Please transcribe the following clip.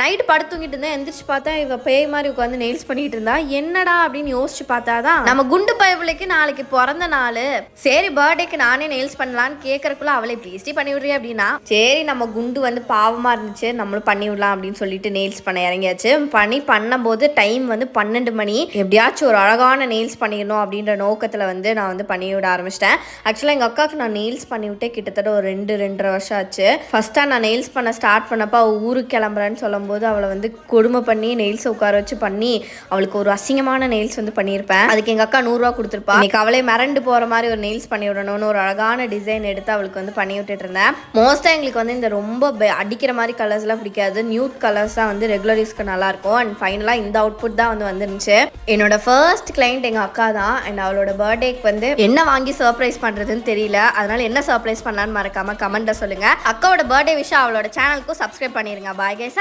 Night படுத்து தூங்கிட்டு இருந்தேன். எந்திரிச்சு பார்த்தா இவ பேய் மாதிரி உட்காந்து நெயில்ஸ் பண்ணிட்டு இருந்தா. என்னடா அப்படின்னு யோசிச்சு பார்த்தாதான் நம்ம குண்டு பயபிள்ளைக்கு நாளைக்கு பிறந்த நாள். சரி பர்த்டேக்கு நானே நெயில்ஸ் பண்ணலான்னு கேட்கறக்குள்ள அவளை ப்ளீஸ்டி பண்ணி விடுறீ அப்படின்னா, சரி நம்ம குண்டு வந்து பாவமா இருந்துச்சு நம்மளும் பண்ணி விடலாம் அப்படின்னு சொல்லிட்டு நெயில்ஸ் பண்ண இறங்கியாச்சு. பண்ணும்போது டைம் வந்து 12 மணி. எப்படியாச்சும் ஒரு அழகான நெயில்ஸ் பண்ணிடணும் அப்படின்ற நோக்கத்தில் வந்து நான் வந்து பண்ணி விட ஆரம்பிச்சிட்டேன். ஆக்சுவலாக எங்கள் அக்காவுக்கு நான் நெயில்ஸ் பண்ணி விட்டே கிட்டத்தட்ட ஒரு 2-2.5 வருஷம் ஆச்சு. ஃபஸ்ட்டாக நான் நெயில்ஸ் பண்ண ஸ்டார்ட் பண்ணப்போ அவள் ஊருக்கு கிளம்புறேன்னு சொல்லும்போது அவளை வந்து கொடுமை பண்ணி நெயில்ஸை உட்கார வச்சு பண்ணி அவளுக்கு ஒரு அசிங்கமான நெயில்ஸ் வந்து பண்ணியிருப்பேன். அதுக்கு எங்கள் அக்கா 100 ரூபா கொடுத்துருப்பா. இன்னைக்கு அவளே மிரண்டு போகிற மாதிரி ஒரு நெயில்ஸ் பண்ணி விடணும்னு ஒரு அழகான டிசைன் எடுத்து அவளுக்கு வந்து பண்ணி விட்டுட்டு இருந்தேன். மோஸ்ட்டாக எங்களுக்கு வந்து இந்த ரொம்ப அடிக்கிற மாதிரி கலர்ஸ்லாம் பிடிக்காது. நியூட் கலர்ஸ் தான் வந்து ரெகுலர் யூஸ்க்கு நல்லாயிருக்கும். அண்ட் ஃபைனலாக இந்த அவுட்புட் தான் வந்து வந்துருந்துச்சு. என்னோட ஃபர்ஸ்ட் கிளைண்ட் எங்கள் அக்கா தான். அண்ட் அவளோட பர்த்டேக்கு வந்து என்ன வாங்கி சர்ப்ரைஸ் பண்ணுறதுன்னு தெரியல. அதனால என்ன சர்ப்ரைஸ் பண்ணலான்னு மறக்காம கமெண்ட்டை சொல்லுங்கள். அக்காவோட பர்த்டே விஷயம் அவளோட சேனலுக்கும் சப்ஸ்கிரைப் பண்ணிடுங்க. Bye guys.